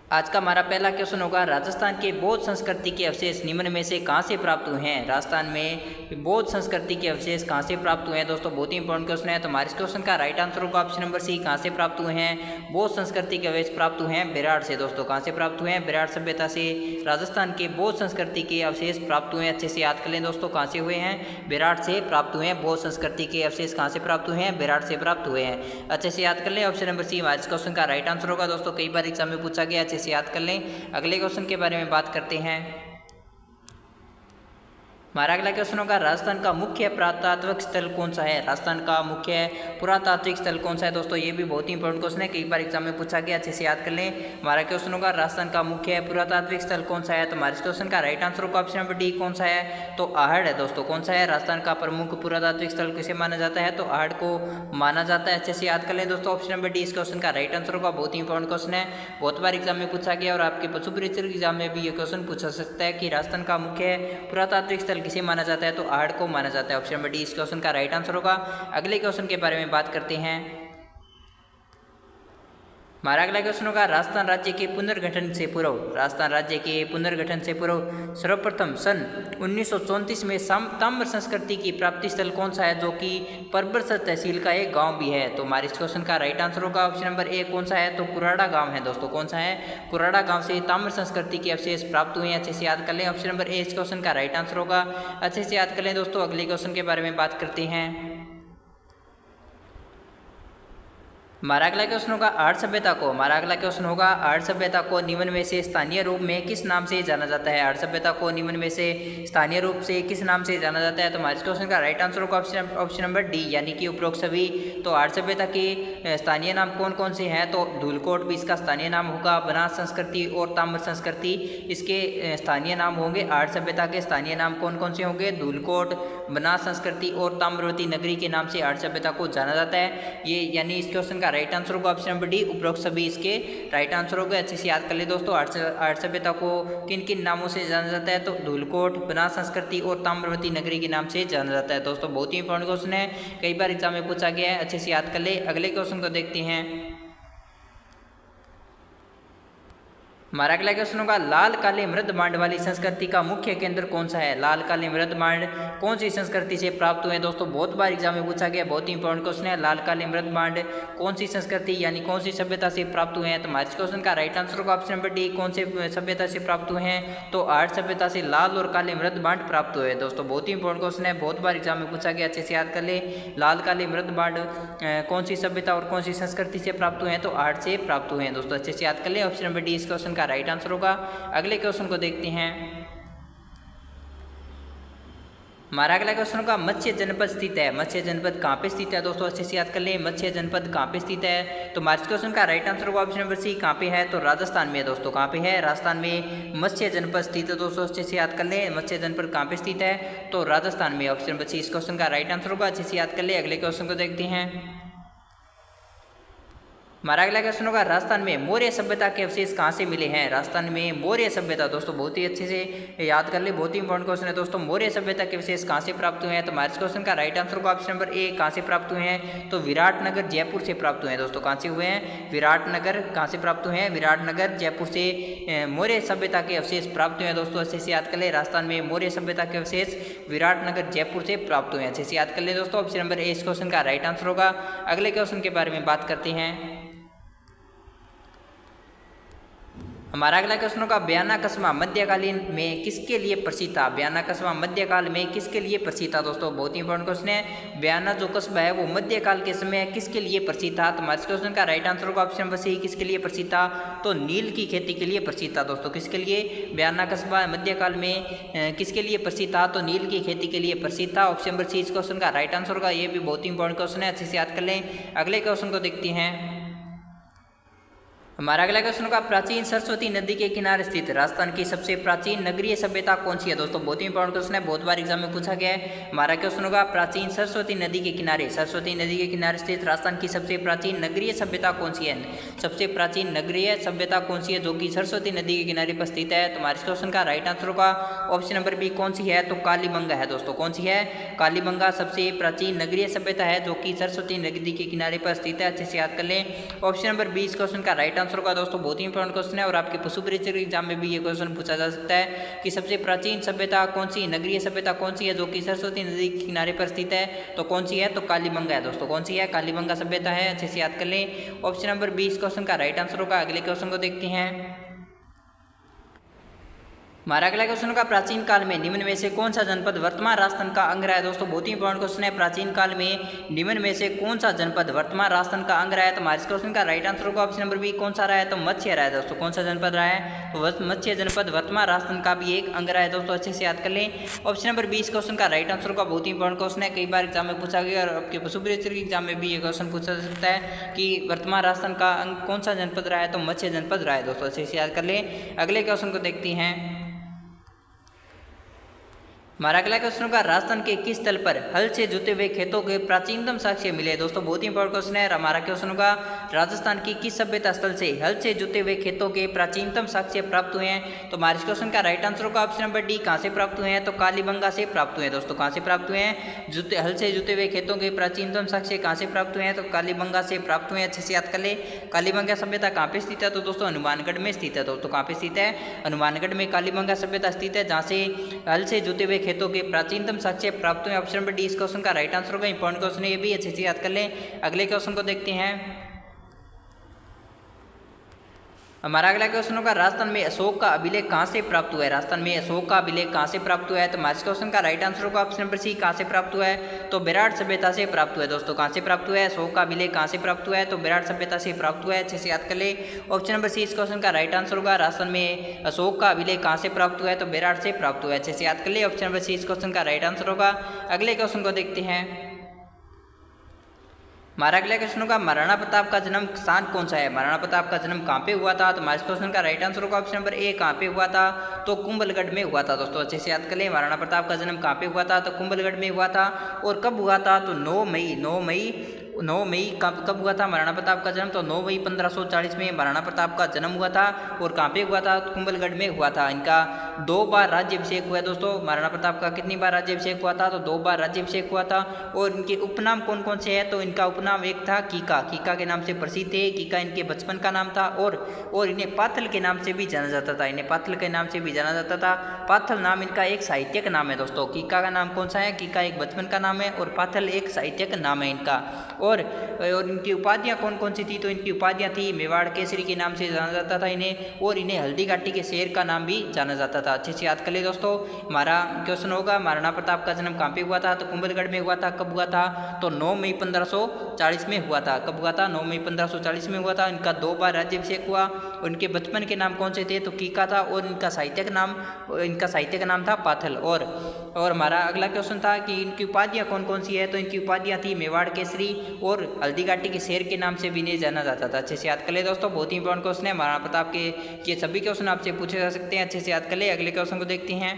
आज का हमारा पहला क्वेश्चन होगा, राजस्थान के बौद्ध संस्कृति के अवशेष निम्न में से कहाँ से प्राप्त हुए हैं। राजस्थान में बौद्ध संस्कृति के अवशेष कहाँ से प्राप्त हुए हैं दोस्तों, बहुत ही इंपॉर्टेंट क्वेश्चन है। तो हमारे इस क्वेश्चन का राइट आंसर होगा ऑप्शन नंबर सी, कहाँ से प्राप्त हुए हैं। बौद्ध संस्कृति के अवशेष प्राप्त हुए हैं बेराड़ से दोस्तों। कहाँ से प्राप्त हुए हैं, बेराड़ सभ्यता से राजस्थान के बौद्ध संस्कृति के अवशेष प्राप्त हुए हैं। अच्छे से याद कर लें दोस्तों, कहाँ से हुए हैं, बेराड़ से प्राप्त हुए हैं। बौद्ध संस्कृति के अवशेष कहाँ से प्राप्त हुए हैं, बेराड़ से प्राप्त हुए हैं। अच्छे से याद कर लें, ऑप्शन नंबर सी हमारे इस क्वेश्चन का राइट आंसर होगा दोस्तों। कई बार एग्जाम में पूछा गया, अच्छे से याद कर लें। अगले क्वेश्चन के बारे में बात करते हैं। हमारा अगला क्वेश्चन होगा, राजस्थान का मुख्य पुरातात्विक स्थल कौन सा है। राजस्थान का मुख्य पुरातात्विक स्थल कौन सा है दोस्तों, ये भी बहुत ही इंपॉर्टेंट क्वेश्चन है, कई बार एग्जाम में पूछा गया, अच्छे से याद कर लें। हमारा क्वेश्चन होगा, राजस्थान का मुख्य पुरातात्विक स्थल कौन सा है। तो हमारे क्वेश्चन का राइट आंसर होगा ऑप्शन नंबर डी, कौन सा है, तो आहड़ है दोस्तों। कौन सा है, राजस्थान का प्रमुख पुरातात्विक स्थल किसे माना जाता है, तो आहड़ को माना जाता है। अच्छे से याद कर लें दोस्तों, ऑप्शन नंबर डी इस क्वेश्चन का राइट आंसर होगा। बहुत ही इंपॉर्टेंट क्वेश्चन है, बहुत बार एग्जाम में पूछा गया और आपके पशु परीक्षक एग्जाम में भी ये क्वेश्चन पूछा सकता है कि राजस्थान का मुख्य पुरातात्विक स्थल किसे माना जाता है, तो आहड़ को माना जाता है। ऑप्शन नंबर डी इस क्वेश्चन का राइट आंसर होगा। अगले क्वेश्चन के बारे में बात करते हैं। हमारा अगला क्वेश्चन होगा, राजस्थान राज्य के पुनर्गठन से पूर्व, राजस्थान राज्य के पुनर्गठन से पूर्व सर्वप्रथम सन 1934 में ताम्र संस्कृति की प्राप्ति स्थल कौन सा है, जो कि परबरसर तहसील का एक गांव भी है। तो हमारे इस क्वेश्चन का राइट आंसर होगा ऑप्शन नंबर ए, कौन सा है, तो कुराड़ा गांव है दोस्तों। कौन सा है, कुराड़ा गांव से ताम्र संस्कृति के अवशेष प्राप्त हुए हैं। अच्छे से याद कर लें, ऑप्शन नंबर ए इस क्वेश्चन का राइट आंसर होगा। अच्छे से याद कर लें दोस्तों। अगले क्वेश्चन के बारे में बात करते हैं। हमारा अगला क्वेश्चन होगा, आर्य सभ्यता को, हमारा अगला क्वेश्चन होगा, आर्य सभ्यता को निम्न में से स्थानीय रूप में किस नाम से जाना जाता है। आर्य सभ्यता को निम्न में से स्थानीय रूप से किस नाम से जाना जाता है। तो हमारे क्वेश्चन का राइट आंसर होगा ऑप्शन नंबर डी, यानी कि उपरोक्त सभी। तो आर्य सभ्यता के स्थानीय नाम कौन कौन से हैं, तो धूलकोट भी इसका स्थानीय नाम होगा, बनास संस्कृति और ताम्र संस्कृति इसके स्थानीय नाम होंगे। आर्य सभ्यता के स्थानीय नाम कौन कौन से होंगे, धूलकोट, बनास संस्कृति और ताम्रवती नगरी के नाम से आर्य सभ्यता को जाना जाता है। ये यानी इस क्वेश्चन का राइट आंसर होगा ऑप्शन नंबर डी, उपरोक्त सभी इसके राइट आंसर होगा। अच्छे से याद कर ले दोस्तों, आर्य सभ्यता को किन किन नामों से जाना जाता है, तो धूलकोट, बनास संस्कृति और ताम्रवती नगरी के नाम से जाना जाता है दोस्तों। बहुत ही इंपॉर्टेंट क्वेश्चन है, कई बार एग्जाम में पूछा गया है, अच्छे से याद कर ले। अगले क्वेश्चन को देखते हैं। हमारा अगला क्वेश्चन होगा, लाल काले मृद मांड वाली संस्कृति का मुख्य केंद्र कौन सा है। लाल काले मृद मांड कौन सी संस्कृति से प्राप्त हुए दोस्तों, बहुत बार एग्जाम में पूछा गया, बहुत ही इंपॉर्टेंट क्वेश्चन है। लाल काले मृद मांड कौन सी संस्कृति यानी कौन सी सभ्यता से प्राप्त हुए हैं। तो हमारे क्वेश्चन का राइट आंसर होगा ऑप्शन नंबर डी, कौन से सभ्यता से प्राप्त हुए हैं, तो आर्य सभ्यता से लाल और काले मृद मांड प्राप्त हुए दोस्तों। बहुत ही इंपॉर्टेंट क्वेश्चन है, बहुत बार एग्जाम में पूछा गया, अच्छे से याद कर ले। लाल काले मृद मांड कौन सी सभ्यता और कौन सी संस्कृति से प्राप्त हुए हैं, तो आर्य से प्राप्त हुए हैं दोस्तों। अच्छे से याद कर ले, ऑप्शन नंबर डी इस क्वेश्चन का राइट आंसर होगा। अगले क्वेश्चन को देखते हैं। हमारा अगला क्वेश्चन होगा, मत्स्य जनपद स्थित है। मत्स्य जनपद कहाँ पे स्थित है दोस्तों, अच्छे से याद कर लें, मत्स्य जनपद कहाँ पे स्थित है। तो हमारे क्वेश्चन का राइट आंसर होगा ऑप्शन नंबर सी, कहाँ पे है, तो राजस्थान में है दोस्तों। कहाँ पे है, राजस्थान में मत्स्य जनपद स्थित है दोस्तों। अच्छे से याद कर लें, मत्स्य जनपद कहाँ पे स्थित है, तो राजस्थान में। ऑप्शन नंबर सी इस क्वेश्चन का राइट आंसर होगा। अच्छे से याद कर ले। अगले क्वेश्चन को देखते हैं। हमारा अगला क्वेश्चन होगा, राजस्थान में मौर्य सभ्यता के अवशेष कहाँ से मिले हैं। राजस्थान में मौर्य सभ्यता दोस्तों, बहुत ही अच्छे से याद कर ले, बहुत ही इंपॉर्टेंट क्वेश्चन है दोस्तों। मौर्य सभ्यता के अवशेष कहाँ से प्राप्त हुए हैं। तो हमारे क्वेश्चन का राइट आंसर होगा ऑप्शन नंबर ए, कहाँ से प्राप्त हुए हैं, तो विराटनगर जयपुर से प्राप्त हुए हैं दोस्तों। कहाँ से हुए हैं, विराटनगर कहाँ से प्राप्त हुए हैं, विराटनगर जयपुर से मौर्य सभ्यता के अवशेष प्राप्त हुए हैं दोस्तों। अच्छे से याद कर ले, राजस्थान में मौर्य सभ्यता के अवशेष विराटनगर जयपुर से प्राप्त हुए हैं। अच्छे से याद कर ले दोस्तों, ऑप्शन नंबर ए इस क्वेश्चन का राइट आंसर होगा। अगले क्वेश्चन के बारे में बात करते हैं। हमारा अगला क्वेश्चन होगा, बयाना कस्बा मध्यकालीन में किसके लिए प्रसिद्ध था। बयाना कस्बा मध्यकाल में किसके लिए प्रसिद्ध था दोस्तों, बहुत ही इंपॉर्टेंट क्वेश्चन है। बयाना जो कस्बा है वो मध्यकाल के समय किसके लिए प्रसिद्ध था। तो हमारे क्वेश्चन का राइट आंसर होगा ऑप्शन नंबर सी, किसके लिए प्रसिद्ध था, तो नील की खेती के लिए प्रसिद्ध था दोस्तों। किसके लिए, बयाना कस्बा मध्यकाल में किसके लिए प्रसिद्ध था, तो नील की खेती के लिए प्रसिद्ध था। ऑप्शन नंबर सी इस क्वेश्चन का राइट आंसर होगा। ये भी बहुत ही इंपॉर्टेंट क्वेश्चन है, अच्छे से याद कर लें। अगले क्वेश्चन को देखते हैं। हमारा अगला क्वेश्चन होगा, प्राचीन सरस्वती नदी के किनारे स्थित राजस्थान की सबसे प्राचीन नगरीय सभ्यता कौन सी है दोस्तों। बहुत ही इंपॉर्टेंट क्वेश्चन है, बहुत बार एग्जाम में पूछा गया है। हमारा क्वेश्चन होगा, प्राचीन सरस्वती नदी के किनारे, सरस्वती नदी के किनारे स्थित राजस्थान की सबसे प्राचीन नगरीय सभ्यता कौन सी है। सबसे प्राचीन नगरीय सभ्यता कौन सी है जो कि सरस्वती नदी के किनारे पर स्थित है? तो हमारे क्वेश्चन का राइट आंसर होगा ऑप्शन नंबर बी, कौन सी है? तो कालीबंगा है दोस्तों। कौन सी है? कालीबंगा सबसे प्राचीन नगरीय सभ्यता है जो कि सरस्वती नदी के किनारे पर स्थित है। अच्छे से याद कर लें। ऑप्शन नंबर बी इस क्वेश्चन का राइट आंसर होगा दोस्तों। बहुत ही इंपॉर्टेंट क्वेश्चन है और आपके पशु परीक्षक एग्जाम में भी ये क्वेश्चन पूछा जा सकता है कि सबसे प्राचीन सभ्यता कौन सी, नगरीय सभ्यता कौन सी है जो कि सरस्वती नदी के किनारे पर स्थित है? तो कौन सी है? तो कालीबंगा है दोस्तों। कौन सी है? कालीबंगा सभ्यता है। अच्छे से याद कर लें। ऑप्शन नंबर बी इस क्वेश्चन का राइट आंसर होगा। अगले क्वेश्चन को देखते हैं। हमारा अगला क्वेश्चन का प्राचीन काल में निम्न में से कौन सा जनपद वर्तमान राजस्थान का अंग रहा है? दोस्तों बहुत ही इंपॉर्टेंट क्वेश्चन है। प्राचीन काल में निम्न में से कौन सा जनपद वर्तमान राजस्थान का अंग रहा है? तो हमारे इस क्वेश्चन का राइट आंसर होगा ऑप्शन नंबर बी, कौन सा रहा है? तो मत्स्य रहा है दोस्तों। कौन सा जनपद रहा है? तो मत्स्य जनपद वर्तमान राजस्थान का भी एक अंग रहा है दोस्तों। अच्छे से याद कर लें। ऑप्शन नंबर बी इस क्वेश्चन का राइट आंसर होगा। बहुत ही इंपॉर्टेंट क्वेश्चन है, कई बार एग्जाम में पूछा गया और आपके पशु परीक्षक एग्जाम में भी ये क्वेश्चन पूछा जा सकता है कि वर्तमान राजस्थान का अंग कौन सा जनपद रहा है? तो मत्स्य जनपद रहा है दोस्तों। अच्छे से याद कर लें। अगले क्वेश्चन को देखते हैं। हमारा अगला क्वेश्चन होगा राजस्थान के किस स्थल पर हल से जुते हुए खेतों के प्राचीनतम साक्ष्य मिले? दोस्तों बहुत ही इंपॉर्टेंट क्वेश्चन है। हमारा क्वेश्चन होगा राजस्थान की किस सभ्यता स्थल से हल से जुते हुए खेतों के प्राचीनतम साक्ष्य प्राप्त हुए हैं? तो हमारे क्वेश्चन का राइट आंसर होगा ऑप्शन नंबर डी, कहाँ से प्राप्त हुए हैं? तो कालीबंगा से प्राप्त हुए हैं दोस्तों। कहाँ से प्राप्त हुए हैं? हल से जुते हुए खेतों के प्राचीनतम साक्ष्य कहाँ से प्राप्त हुए हैं? तो कालीबंगा से प्राप्त हुए हैं। अच्छे से याद कर ले। कालीबंगा सभ्यता कहाँ पे स्थित है? तो दोस्तों हनुमानगढ़ में स्थित है दोस्तों। कहाँ पे स्थित है? हनुमानगढ़ में कालीबंगा सभ्यता स्थित है, जहाँ से हल से जुते हुए खेतों के प्राचीन साक्ष्य प्राप्त हुए। ऑप्शन नंबर डी इस क्वेश्चन का राइट आंसर होगा। इंपॉर्टेंट क्वेश्चन है, ये भी अच्छे से याद कर लें। अगले क्वेश्चन को देखते हैं। हमारा अगला क्वेश्चन होगा राजस्थान में अशोक का अभिलेख कहाँ से प्राप्त हुआ है? राजस्थान में अशोक का अभिलेख कहाँ से प्राप्त हुआ है? तो हमारे क्वेश्चन का राइट आंसर होगा ऑप्शन नंबर सी, कहाँ से प्राप्त हुआ है? तो विराट सभ्यता से प्राप्त हुआ है दोस्तों। कहाँ से प्राप्त हुआ है? अशोक का अभिलेख कहाँ से प्राप्त हुआ है? तो विराट सभ्यता से प्राप्त हुआ है। अच्छे से याद कर ले। ऑप्शन नंबर सी इस क्वेश्चन का राइट आंसर होगा। राजस्थान में अशोक का अभिलेख कहाँ से प्राप्त हुआ है? तो विराट से प्राप्त हुआ है। अच्छे से याद कर ले। ऑप्शन नंबर सी इस क्वेश्चन का राइट आंसर होगा। अगले क्वेश्चन को देखते हैं। हमारा अगला क्वेश्चन होगा महाराणा प्रताप का जन्म स्थान कौन सा है? महाराणा प्रताप का जन्म कहाँ पे हुआ था? तो हमारे क्वेश्चन का राइट आंसर होगा ऑप्शन नंबर ए, कहाँ पे हुआ था? तो कुंभलगढ़ में हुआ था दोस्तों। अच्छे से याद कर लें। महाराणा प्रताप का जन्म कहाँ पे हुआ था? तो कुंभलगढ़ में हुआ था। और कब हुआ था? तो 9 मई कब हुआ था महाराणा प्रताप का जन्म? तो 9 मई 1540 में महाराणा प्रताप का जन्म हुआ था। और कहाँ पे हुआ था? कुंभलगढ़ में हुआ था। इनका 2 बार राज्याभिषेक हुआ है दोस्तों। महाराणा प्रताप का कितनी बार राज्याभिषेक हुआ था? तो 2 बार राज्याभिषेक हुआ था। और इनके उपनाम कौन कौन से हैं? तो इनका उपनाम एक था कीका के नाम से प्रसिद्ध थे। कीका इनके बचपन का नाम था। और इन्हें पाथल के नाम से भी जाना जाता था। इन्हें पाथल के नाम से भी जाना जाता था। पाथल नाम इनका एक साहित्यिक नाम है दोस्तों। कीका का नाम कौन सा है? कीका एक बचपन का नाम है और पाथल एक साहित्यिक नाम है इनका। और इनकी उपाधियाँ कौन कौन सी थी? तो इनकी उपाधियाँ थी मेवाड़ केसरी के नाम से जाना जाता था इन्हें। और इन्हें हल्दी घाटी के शेर का नाम भी जाना जाता था। अच्छे से याद कर ले दोस्तों। हमारा क्वेश्चन होगा महाराणा प्रताप का जन्म कहाँ पे हुआ था? तो कुंभलगढ़ में हुआ था। कब हुआ था? तो 9 मई 1540 में हुआ था। कब हुआ था? 9 मई 1540 में हुआ था। इनका 2 बार राज्याभिषेक हुआ। उनके बचपन के नाम कौन से थे? तो कीका था। और इनका साहित्यिक नाम था पाथल। और हमारा अगला क्वेश्चन था कि इनकी उपाधियाँ कौन कौन सी है? तो इनकी उपाधियाँ थी मेवाड़ केसरी और हल्दी घाटी के शेर के नाम से भी इन्हें जाना जाता था। अच्छे से याद कर ले दोस्तों। बहुत ही इंपॉर्टेंट क्वेश्चन है। महाराणा प्रताप के ये सभी क्वेश्चन आपसे पूछे जा सकते हैं। अच्छे से याद कर ले। अगले क्वेश्चन को देखते हैं।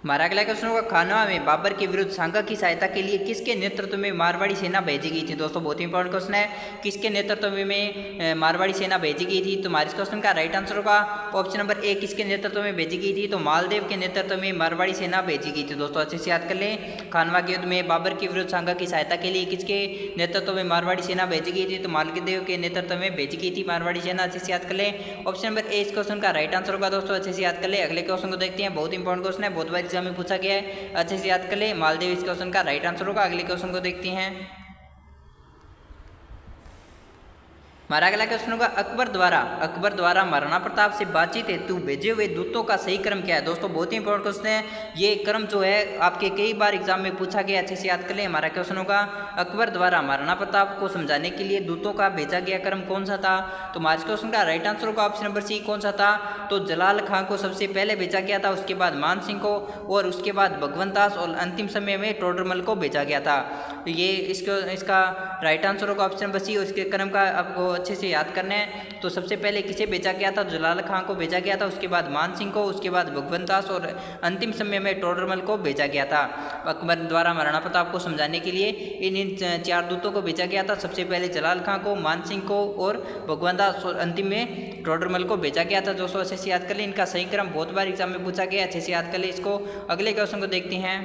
हमारा अगला क्वेश्चन होगा खानवा में बाबर के विरुद्ध सांगा की सहायता के लिए किसके नेतृत्व में मारवाड़ी सेना भेजी गई थी? दोस्तों बहुत ही इंपॉर्टेंट क्वेश्चन है। किसके नेतृत्व में मारवाड़ी सेना भेजी गई थी? तो हमारे इस क्वेश्चन का राइट आंसर होगा ऑप्शन नंबर ए, किसके नेतृत्व में भेजी गई थी? तो मालदेव के नेतृत्व में मारवाड़ी सेना भेजी गई थी दोस्तों। अच्छे से याद कर लें। खानवा के युद्ध में बाबर के विरुद्ध सांगा की सहायता के लिए किसके नेतृत्व में मारवाड़ी सेना भेजी गई थी? तो मालदेव के नेतृत्व में भेजी गई थी मारवाड़ी सेना। अच्छे से याद कर लें। ऑप्शन नंबर ए इस क्वेश्चन का राइट आंसर होगा दोस्तों। अच्छे से याद कर ले। अगले क्वेश्चन को देखते हैं। बहुत इंपॉर्टेंट क्वेश्चन है, बहुत बार एग्जाम में पूछा गया है। अच्छे से याद कर ले। मालदीव इस क्वेश्चन का राइट आंसर होगा। अगले क्वेश्चन को देखते हैं। हमारा अगला क्वेश्चन होगा अकबर द्वारा महाराणा प्रताप से बातचीत हेतु भेजे हुए दूतों का सही क्रम क्या है? दोस्तों बहुत ही इंपॉर्टेंट क्वेश्चन है। ये क्रम जो है आपके कई बार एग्जाम में पूछा गया। अच्छे से याद कर लें। हमारा क्वेश्चन होगा अकबर द्वारा महाराणा प्रताप को समझाने के लिए दूतों का भेजा गया क्रम कौन सा था? तो हमारे क्वेश्चन का राइट आंसर होगा ऑप्शन नंबर सी, कौन सा था? तो जलाल खां को सबसे पहले भेजा गया था, उसके बाद मान सिंह को, और उसके बाद भगवंत दास, और अंतिम समय में टोडरमल को भेजा गया था। तो ये इसका राइट आंसर होगा ऑप्शन नंबर सी। और इसके क्रम का आपको अच्छे से याद करना है। तो सबसे पहले किसे भेजा गया था? जलाल खां को भेजा गया था, उसके बाद मान सिंह को, उसके बाद भगवंत दास और अंतिम समय में टोडरमल को भेजा गया था। अकबर द्वारा महाराणा प्रताप को समझाने के लिए इन 4 दूतों को भेजा गया था। सबसे पहले जलाल खां को, मान सिंह को और भगवंत दास और अंतिम में टोडरमल को भेजा गया था। दोस्तों अच्छे से याद कर लें, इनका सही क्रम बहुत बार एग्जाम में पूछा गया, अच्छे से याद कर लें इसको। अगले क्वेश्चन को देखते हैं।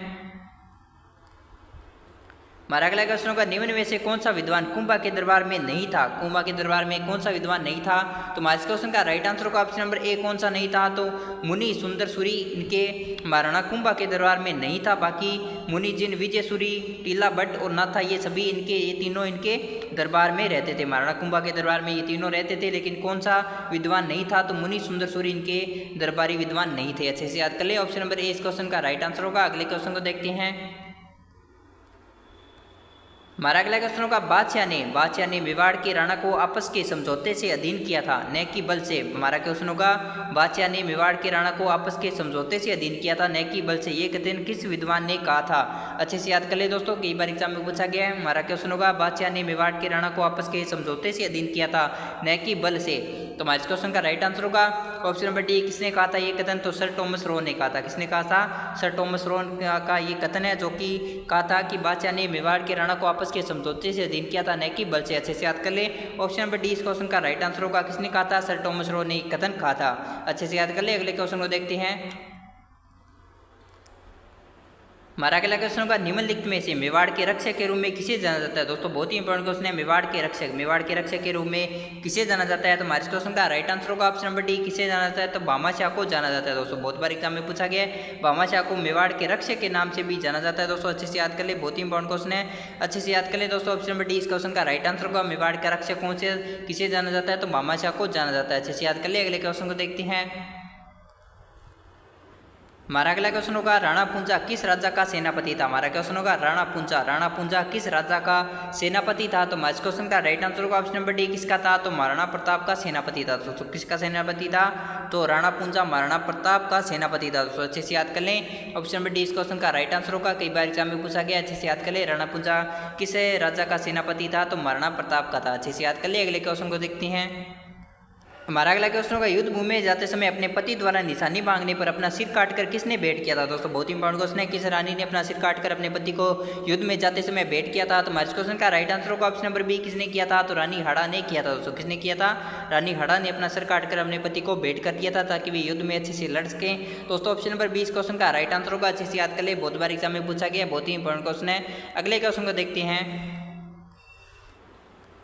हमारा अगला क्वेश्चन होगा, निम्न में से कौन सा विद्वान कुंभा के दरबार में नहीं था? कुंभा के दरबार में कौन सा विद्वान नहीं था? तो हमारे इस क्वेश्चन का राइट आंसर होगा ऑप्शन नंबर ए, कौन सा नहीं था? तो मुनि सुंदर सूरी इनके महाराणा कुंभा के दरबार में नहीं था। बाकी मुनि जिन विजय सूरी, टीला भट्ट और नाथा, ये सभी ये तीनों इनके दरबार में रहते थे। महाराणा कुंभा के दरबार में ये तीनों रहते थे, लेकिन कौन सा विद्वान नहीं था? तो मुनि सुंदर सूरी इनके दरबारी विद्वान नहीं थे। अच्छे से याद कर ले, ऑप्शन नंबर ए इस क्वेश्चन का राइट आंसर होगा। अगले क्वेश्चन को देखते हैं। हमारा अगला क्वेश्चन होगा, बादशाह ने मेवाड़ के राणा को आपस के समझौते से अधीन किया था, न कि बल से। हमारा क्वेश्चन होगा, बादशाह ने मेवाड़ के राणा को आपस के समझौते से अधीन किया था, न कि बल से। ये कथन किस विद्वान ने कहा था? अच्छे से याद कर ले दोस्तों, कई बार एग्जाम में पूछा गया है। हमारा क्वेश्चन होगा, बादशाह ने मेवाड़ के राणा को आपस के समझौते से अधीन किया था, न कि बल से। तो हमारे इस क्वेश्चन का राइट आंसर होगा ऑप्शन नंबर डी। किसने कहा था ये कथन? तो सर टॉमस रो ने कहा था। किसने कहा था? सर टॉमस रो का ये कथन है, जो कि कहा था कि बादशाह ने मेवाड़ के राणा को आपस के समझौते से अधीन किया था, न कि बल से। अच्छे से याद कर ले, ऑप्शन नंबर डी इस क्वेश्चन का राइट आंसर होगा। किसने कहा था? सर टॉमस रो ने कथन कहा था। अच्छे से याद कर ले। अगले क्वेश्चन को देखते हैं। हमारा अगला क्वेश्चन होगा, निम्नलिखित में से मेवाड़ के रक्षक के रूप में किसे जाना जाता है? दोस्तों बहुत ही इंपॉर्टेंट क्वेश्चन है। मेवाड़ के रक्षक के रूप में किसे जाना जाता है? तो हमारे क्वेश्चन का राइट आंसर होगा ऑप्शन नंबर डी। किसे जाना जाता है? तो भामाशाह को जाना जाता है। दोस्तों बहुत बार एग्जाम में पूछा गया है, भामाशाह को मेवाड़ के रक्षक के नाम से भी जाना जाता है। दोस्तों अच्छे से याद कर ले, बहुत ही इंपॉर्टेंट क्वेश्चन है, अच्छे से याद कर ले दोस्तों। ऑप्शन नंबर डी इस क्वेश्चन का राइट आंसर होगा। मेवाड़ का रक्षक कौन से किसे जाना जाता है? तो भामाशाह को जाना जाता है। अच्छे से याद कर ले। अगले क्वेश्चन को देखते हैं। हमारा अगला क्वेश्चन होगा, राणा पूंजा किस राजा का सेनापति था? हमारा क्वेश्चन होगा, राणा पूंजा किस राजा का सेनापति था? तो हमारे क्वेश्चन का राइट आंसर होगा ऑप्शन नंबर डी। किसका था? तो महाराणा प्रताप का सेनापति था। दोस्तों किसका सेनापति था? तो राणा पूंजा महाराणा प्रताप का सेनापति था। दोस्तों अच्छे से याद कर लें, ऑप्शन नंबर डी इस क्वेश्चन का राइट आंसर होगा। कई बार एग्जाम में पूछा गया, अच्छे से याद कर ले। राणा पूंजा किस राजा का सेनापति था? तो महाराणा प्रताप का था। अच्छे से याद कर ले। अगले क्वेश्चन को देखते हैं। हमारा अगला क्वेश्चन होगा, युद्ध भूमि में जाते समय अपने पति द्वारा निशानी मांगने पर अपना सिर काटकर किसने भेंट किया था? दोस्तों बहुत इंपॉर्टेंट क्वेश्चन है, किस रानी ने अपना सिर काटकर अपने पति को युद्ध में जाते समय भेंट किया था? तो हमारे क्वेश्चन का राइट आंसर होगा ऑप्शन नंबर बी। किसने किया था? तो रानी हाड़ा ने किया था। दोस्तों किसने किया था? रानी हाड़ा ने अपना सिर काटकर अपने पति को भेंट कर दिया था, ताकि वे युद्ध में अच्छे से लड़ सकें। दोस्तों ऑप्शन नंबर बी इस क्वेश्चन का राइट आंसर होगा। अच्छे से याद कर ले, बहुत बार एग्जाम में पूछा गया, बहुत ही इंपॉर्टेंट क्वेश्चन है। अगले क्वेश्चन को देखते हैं।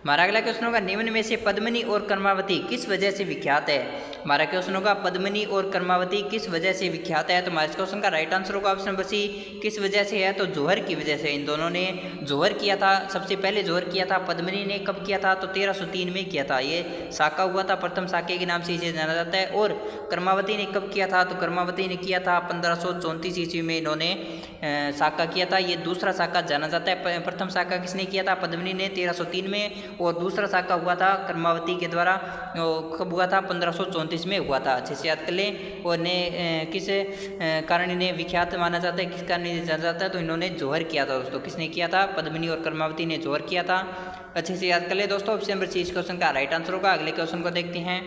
हमारा अगला क्वेश्चन होगा, निम्न में से पद्मिनी और कर्मावती किस वजह से विख्यात है? हमारा क्वेश्चन होगा, पद्मिनी और कर्मावती किस वजह से विख्यात है? तो हमारे क्वेश्चन का राइट आंसर होगा ऑप्शन नंबर सी। किस वजह से है? तो जोहर की वजह से। इन दोनों ने जोहर किया था, सबसे पहले जोहर किया था। पद्मिनी ने कब किया था? तो 1303 में किया था। ये साका हुआ था, प्रथम साके के नाम से इसे जाना जाता है। और कर्मावती ने कब किया था? तो कर्मावती ने किया था 1534 ईस्वी में इन्होंने साका किया था। ये दूसरा साका जाना जाता है। प्रथम साका किसने किया था? पद्मिनी ने 1303 में, और दूसरा साका हुआ था कर्मावती के द्वारा। कब हुआ था? 1534 में हुआ था। अच्छे से याद कर लें। और ने किस कारण इन्हें विख्यात माना जाता है, किस कारण इन्हें जाना जाता है? तो इन्होंने जोहर किया था। दोस्तों किसने किया था? पद्मिनी और कर्मावती ने जोहर किया था। अच्छे से याद कर ले दोस्तों, ऑप्शन नंबर सी इस क्वेश्चन का राइट आंसर होगा। अगले क्वेश्चन को देखते हैं।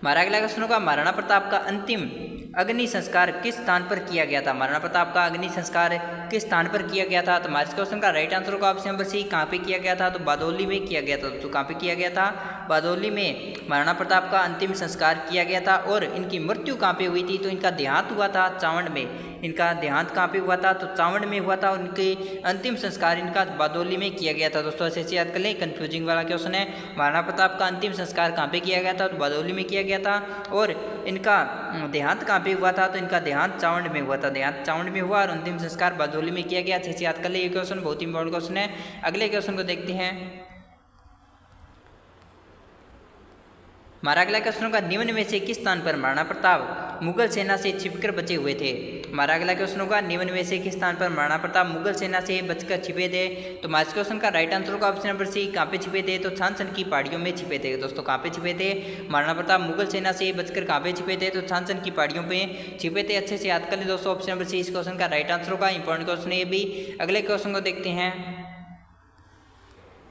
हमारा अगला क्वेश्चन होगा, महाराणा प्रताप का अंतिम अग्नि संस्कार किस स्थान पर किया गया था? महाराणा प्रताप का अग्नि संस्कार किस स्थान पर किया गया था? तो हमारे क्वेश्चन का राइट आंसर होगा ऑप्शन नंबर सी। कहाँ पे किया गया था? तो बादोली में किया गया था। तो कहाँ पे किया गया था? बादोली में महाराणा प्रताप का अंतिम संस्कार किया गया था। और इनकी मृत्यु कहाँ पे हुई थी? तो इनका देहांत हुआ था चावंड में। इनका देहांत कहाँ पे हुआ था? तो चावंड में हुआ था। उनके अंतिम संस्कार इनका बादोली में किया गया था। दोस्तों ऐसे याद कर लें, कंफ्यूजिंग वाला क्वेश्चन है। महाराणा प्रताप का अंतिम संस्कार कहाँ पे किया गया था? तो बादोली में किया गया था। और इनका देहांत कहाँ पे हुआ था? तो इनका देहांत चावंड में हुआ था। देहांत चावंड में हुआ और अंतिम संस्कार बादोली में किया गया। अच्छे से याद कर ले, ये क्वेश्चन बहुत ही इंपॉर्टेंट क्वेश्चन है। अगले क्वेश्चन को देखते हैं। हमारा अगला क्वेश्चन होगा, निम्न में से किस स्थान पर महाराणा प्रताप मुगल सेना से छिपकर बचे हुए थे? हमारा अगला क्वेश्चन होगा, निम्न में से किस स्थान पर महाराणा प्रताप मुगल सेना से बचकर छिपे थे? तो हमारे क्वेश्चन का राइट आंसर होगा ऑप्शन नंबर सी। कहाँ पे छिपे थे? तो छानसन की पहाड़ियों में छिपे थे। दोस्तों कहाँ पे छिपे थे? महाराणा प्रताप मुगल सेना से बचकर कहाँ पे छिपे थे? तो छानसन की पहाड़ियों में छिपे थे। अच्छे से याद कर ले दोस्तों, ऑप्शन नंबर सी इस क्वेश्चन का राइट आंसर होगा। इंपॉर्टेंट क्वेश्चन है ये भी। अगले क्वेश्चन को देखते हैं।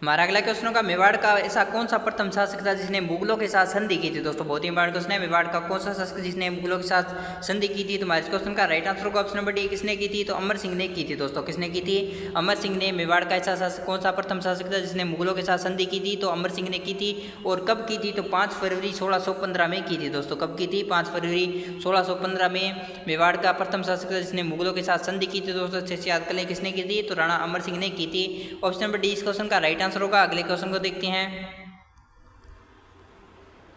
हमारा अगला क्वेश्चन होगा मेवाड़ का ऐसा कौन सा प्रथम शासक था जिसने मुगलों के साथ संधि की थी। दोस्तों बहुत ही इंपॉर्टेंट क्वेश्चन है, मेवाड़ का कौन सा शासक जिसने मुगलों के साथ संधि की थी। तो हमारे इस क्वेश्चन का राइट आंसर होगा ऑप्शन नंबर डी, किसने की थी, तो अमर सिंह ने की थी। दोस्तों किसने की थी, अमर सिंह ने। मेवाड़ का ऐसा कौन सा प्रथम शासक था जिसने मुगलों के साथ संधि की थी, तो अमर सिंह ने की थी। और कब की थी, तो 5 फरवरी 1615 में की थी। दोस्तों कब की थी, 5 फरवरी 1615 में मेवाड़ का प्रथम शासक था जिसने मुगलों के साथ संधि की थी। दोस्तों अच्छे से याद कर लें किसने की थी, तो राणा अमर सिंह ने की थी। ऑप्शन नंबर डी इस क्वेश्चन का राइट आंसर होगा। अगले क्वेश्चन को देखते हैं।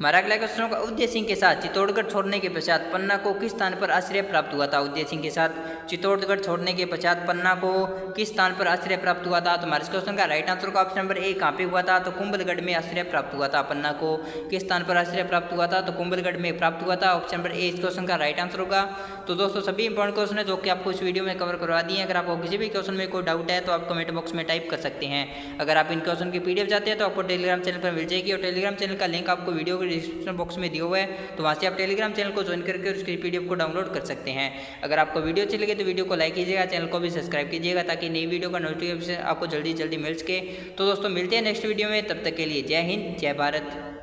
हमारा अगला क्वेश्चन होगा उदय सिंह के साथ चित्तौड़गढ़ छोड़ने के पश्चात पन्ना को किस स्थान पर आश्रय प्राप्त हुआ था। उदय सिंह के साथ चित्तौड़गढ़ छोड़ने के पश्चात पन्ना को किस स्थान पर आश्रय प्राप्त हुआ था। तो हमारे इस क्वेश्चन का राइट आंसर होगा ऑप्शन नंबर ए, कहाँ पे हुआ था, तो कुंभलगढ़ में आश्रय प्राप्त हुआ था। पन्ना को किस स्थान पर आश्रय प्राप्त हुआ था, तो कुंभलगढ़ में प्राप्त हुआ था। ऑप्शन नंबर ए इस क्वेश्चन का राइट आंसर होगा। तो दोस्तों सभी इंपॉर्टेंट क्वेश्चन है जो कि आपको इस वीडियो में कवर करवा दिए हैं। अगर आपको किसी भी क्वेश्चन में कोई डाउट है तो आप कमेंट बॉक्स में टाइप कर सकते हैं। अगर आप इन क्वेश्चन की पीडीएफ चाहते हैं तो आपको टेलीग्राम चैनल पर मिल जाएगी और टेलीग्राम चैनल का लिंक आपको वीडियो के डिस्क्रिप्शन बॉक्स में दिया हुआ है, तो वहाँ से आप टेलीग्राम चैनल को ज्वाइन करके उसकी पीडीएफ को डाउनलोड कर सकते हैं। अगर आपको वीडियो अच्छी लगे तो वीडियो को लाइक कीजिएगा, चैनल को भी सब्सक्राइब कीजिएगा ताकि नई वीडियो का नोटिफिकेशन आपको जल्दी मिल सके। तो दोस्तों मिलते हैं नेक्स्ट वीडियो में, तब तक के लिए जय हिंद जय भारत।